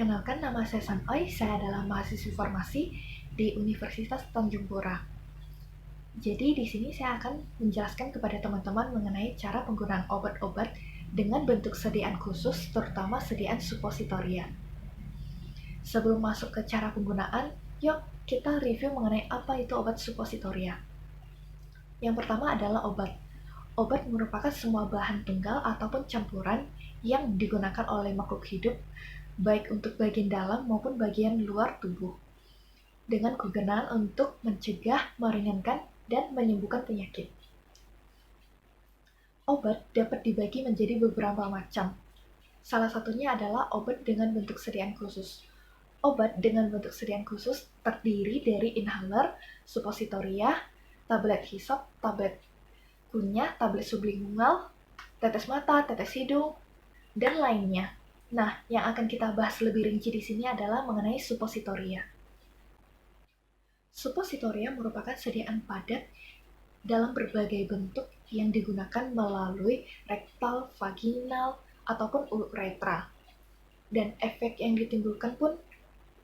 Perkenalkan, nama saya Sanoy, saya adalah mahasiswi farmasi di Universitas Tanjung Pura. Jadi di sini saya akan menjelaskan kepada teman-teman mengenai cara penggunaan obat-obat dengan bentuk sediaan khusus, terutama sediaan suppositoria. Sebelum masuk ke cara penggunaan, yuk kita review mengenai apa itu obat suppositoria. Yang pertama adalah obat. Obat merupakan semua bahan tunggal ataupun campuran yang digunakan oleh makhluk hidup, baik untuk bagian dalam maupun bagian luar tubuh, dengan kegunaan untuk mencegah, meringankan, dan menyembuhkan penyakit. Obat dapat dibagi menjadi beberapa macam. Salah satunya adalah obat dengan bentuk sediaan khusus. Obat dengan bentuk sediaan khusus terdiri dari inhaler, suppositoria, tablet hisap, tablet kunyah, tablet sublingual, tetes mata, tetes hidung, dan lainnya. Nah, yang akan kita bahas lebih rinci di sini adalah mengenai suppositoria. Suppositoria merupakan sediaan padat dalam berbagai bentuk yang digunakan melalui rektal, vaginal, ataupun uretra. Dan efek yang ditimbulkan pun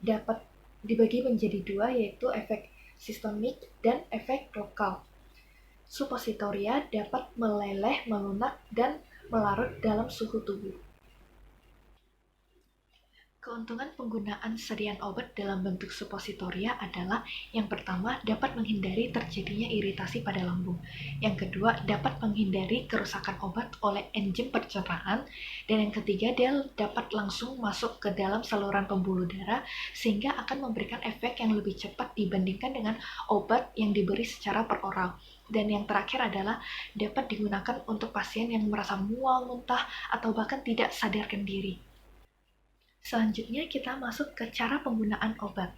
dapat dibagi menjadi dua, yaitu efek sistemik dan efek lokal. Suppositoria dapat meleleh, melunak, dan melarut dalam suhu tubuh. Keuntungan penggunaan sediaan obat dalam bentuk suppositoria adalah yang pertama, dapat menghindari terjadinya iritasi pada lambung. Yang kedua, dapat menghindari kerusakan obat oleh enzim pencernaan. Dan yang ketiga, dia dapat langsung masuk ke dalam saluran pembuluh darah sehingga akan memberikan efek yang lebih cepat dibandingkan dengan obat yang diberi secara peroral. Dan yang terakhir adalah dapat digunakan untuk pasien yang merasa mual, muntah, atau bahkan tidak sadarkan diri. Selanjutnya kita masuk ke cara penggunaan obat,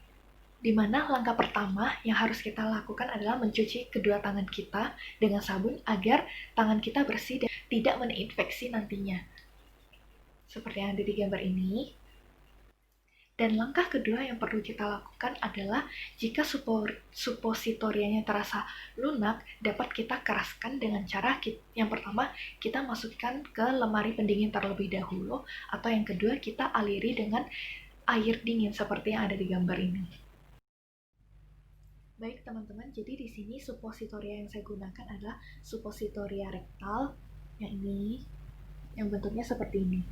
di mana langkah pertama yang harus kita lakukan adalah mencuci kedua tangan kita dengan sabun agar tangan kita bersih dan tidak menginfeksi nantinya. Seperti yang ada di gambar ini. Dan langkah kedua yang perlu kita lakukan adalah jika suppositorianya terasa lunak, dapat kita keraskan dengan cara yang pertama, kita masukkan ke lemari pendingin terlebih dahulu, atau yang kedua, kita aliri dengan air dingin seperti yang ada di gambar ini. Baik teman-teman, jadi di sini suppositoria yang saya gunakan adalah suppositoria rektal, yang ini, yang bentuknya seperti ini.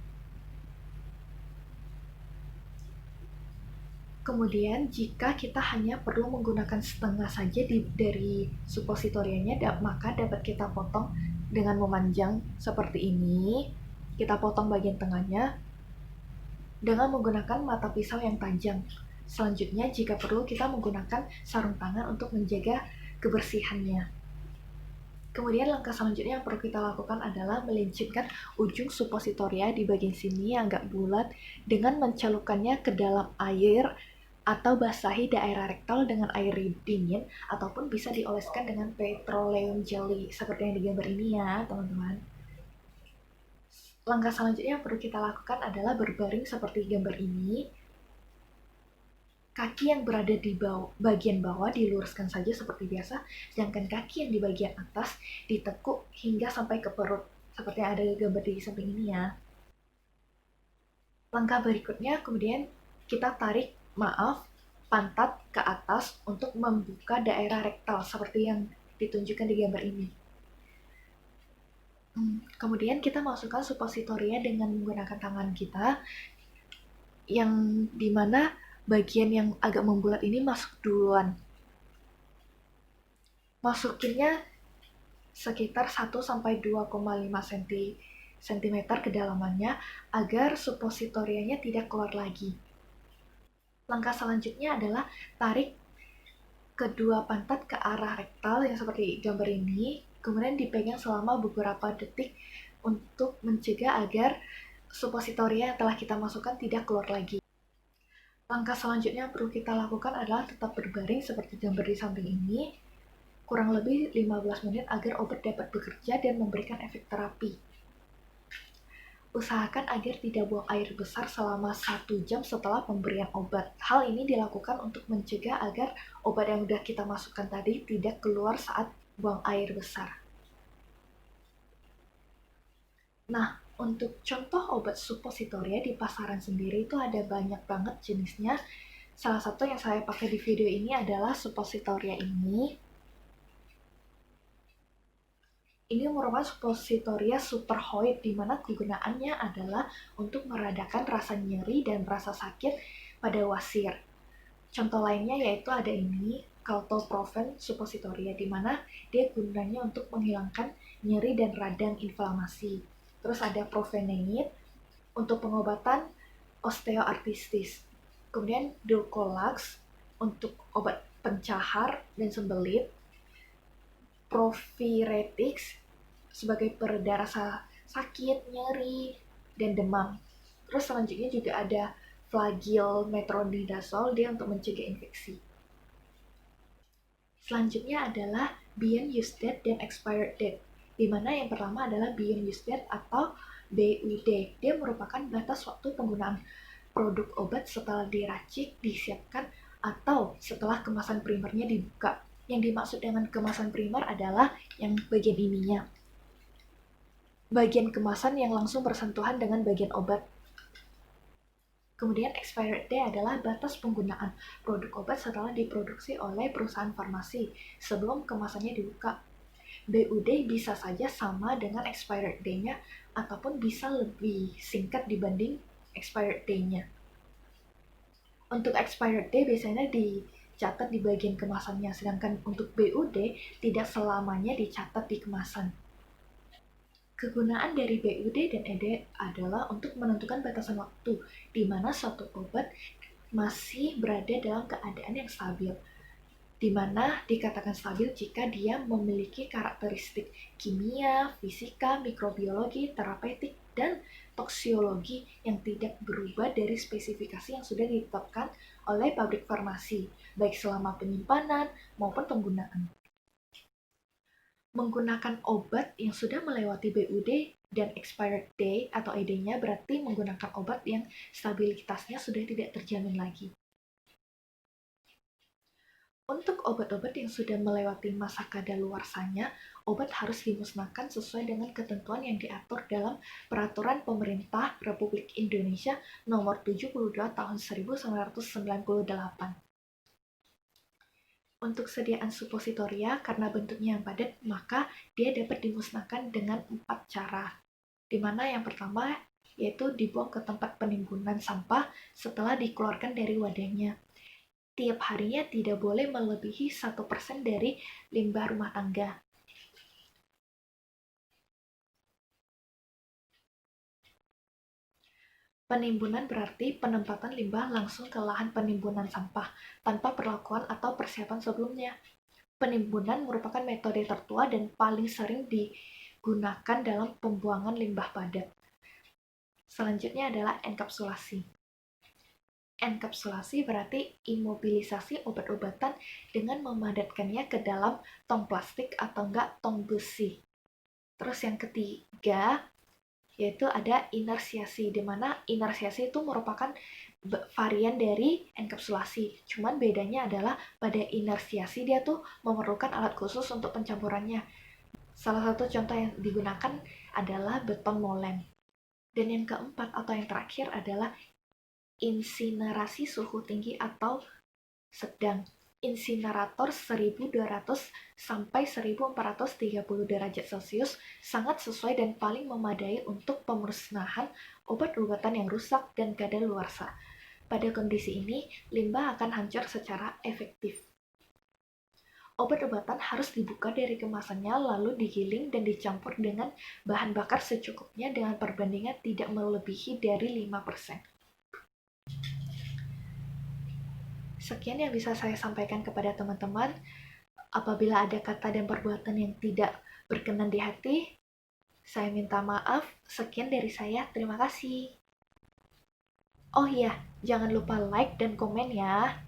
Kemudian, jika kita hanya perlu menggunakan setengah saja dari suppositorianya, maka dapat kita potong dengan memanjang seperti ini. Kita potong bagian tengahnya dengan menggunakan mata pisau yang tajam. Selanjutnya, jika perlu, kita menggunakan sarung tangan untuk menjaga kebersihannya. Kemudian langkah selanjutnya yang perlu kita lakukan adalah melincirkan ujung suppositoria di bagian sini yang agak bulat dengan mencelupkannya ke dalam air atau basahi daerah rektal dengan air dingin, ataupun bisa dioleskan dengan petroleum jelly seperti yang di gambar ini ya teman-teman. Langkah selanjutnya yang perlu kita lakukan adalah berbaring seperti gambar ini. Kaki yang berada di bagian bawah diluruskan saja seperti biasa, sedangkan kaki yang di bagian atas ditekuk hingga sampai ke perut, seperti yang ada di gambar di samping ini ya. Langkah berikutnya kemudian kita tarik pantat ke atas untuk membuka daerah rektal seperti yang ditunjukkan di gambar ini. Kemudian kita masukkan suppositoria dengan menggunakan tangan kita, yang dimana bagian yang agak membulat ini masuk duluan. Masukinnya sekitar 1-2,5 cm kedalamannya agar suppositorianya tidak keluar lagi. Langkah selanjutnya adalah tarik kedua pantat ke arah rektal yang seperti gambar ini, kemudian dipegang selama beberapa detik untuk mencegah agar suppositoria yang telah kita masukkan tidak keluar lagi. Langkah selanjutnya yang perlu kita lakukan adalah tetap berbaring seperti gambar di samping ini, kurang lebih 15 menit agar obat dapat bekerja dan memberikan efek terapi. Usahakan agar tidak buang air besar selama 1 jam setelah pemberian obat. Hal ini dilakukan untuk mencegah agar obat yang sudah kita masukkan tadi tidak keluar saat buang air besar. Nah, untuk contoh obat suppositoria di pasaran sendiri itu ada banyak banget jenisnya. Salah satu yang saya pakai di video ini adalah suppositoria ini. Ini merupakan suppositoria superhoid, di mana kegunaannya adalah untuk meredakan rasa nyeri dan rasa sakit pada wasir. Contoh lainnya yaitu ada ini, Caltoprofen suppositoria, di mana dia gunanya untuk menghilangkan nyeri dan radang inflamasi. Terus ada Profenemid untuk pengobatan osteoartritis. Kemudian Dulcolax untuk obat pencahar dan sembelit. Profiretix sebagai pereda rasa sakit, nyeri, dan demam. Terus selanjutnya juga ada Flagyl metronidazole, dia untuk mencegah infeksi. Selanjutnya adalah Beyond Use Date dan Expired Date, di mana yang pertama adalah Beyond Use Date atau BUD. Dia merupakan batas waktu penggunaan produk obat setelah diracik, disiapkan, atau setelah kemasan primernya dibuka. Yang dimaksud dengan kemasan primer adalah yang bagian ininya, bagian kemasan yang langsung bersentuhan dengan bagian obat. Kemudian expired day adalah batas penggunaan produk obat setelah diproduksi oleh perusahaan farmasi sebelum kemasannya dibuka. BUD bisa saja sama dengan expired day-nya ataupun bisa lebih singkat dibanding expired day-nya. Untuk expired day biasanya dicatat di bagian kemasannya, sedangkan untuk BUD tidak selamanya dicatat di kemasan. Kegunaan dari BUD dan ED adalah untuk menentukan batasan waktu di mana suatu obat masih berada dalam keadaan yang stabil, di mana dikatakan stabil jika dia memiliki karakteristik kimia, fisika, mikrobiologi, terapeutik, dan toksiologi yang tidak berubah dari spesifikasi yang sudah ditetapkan oleh pabrik farmasi, baik selama penyimpanan maupun penggunaan. Menggunakan obat yang sudah melewati BUD dan expired day atau ED-nya berarti menggunakan obat yang stabilitasnya sudah tidak terjamin lagi. Untuk obat-obat yang sudah melewati masa kadaluarsanya, obat harus dimusnahkan sesuai dengan ketentuan yang diatur dalam Peraturan Pemerintah Republik Indonesia Nomor 72 Tahun 1998. Untuk sediaan suppositoria, karena bentuknya yang padat, maka dia dapat dimusnahkan dengan 4 cara. Di mana yang pertama yaitu dibuang ke tempat penimbunan sampah setelah dikeluarkan dari wadahnya. Tiap harinya tidak boleh melebihi 1% dari limbah rumah tangga. Penimbunan berarti penempatan limbah langsung ke lahan penimbunan sampah tanpa perlakuan atau persiapan sebelumnya. Penimbunan merupakan metode tertua dan paling sering digunakan dalam pembuangan limbah padat. Selanjutnya adalah enkapsulasi. Enkapsulasi berarti imobilisasi obat-obatan dengan memadatkannya ke dalam tong plastik atau enggak tong besi. Terus yang ketiga yaitu ada inersiasi, di mana inersiasi itu merupakan varian dari enkapsulasi. Cuman bedanya adalah pada inersiasi dia tuh memerlukan alat khusus untuk pencampurannya. Salah satu contoh yang digunakan adalah beton molen. Dan yang keempat atau yang terakhir adalah insinerasi suhu tinggi atau sedang. Insinerator 1200 sampai 1430 derajat Celcius sangat sesuai dan paling memadai untuk pemusnahan obat-obatan yang rusak dan kadaluarsa. Pada kondisi ini, limbah akan hancur secara efektif. Obat-obatan harus dibuka dari kemasannya lalu digiling dan dicampur dengan bahan bakar secukupnya dengan perbandingan tidak melebihi dari 5%. Sekian yang bisa saya sampaikan kepada teman-teman. Apabila ada kata dan perbuatan yang tidak berkenan di hati, saya minta maaf. Sekian dari saya, terima kasih. Oh iya, jangan lupa like dan komen ya.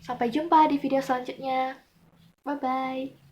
Sampai jumpa di video selanjutnya. Bye-bye.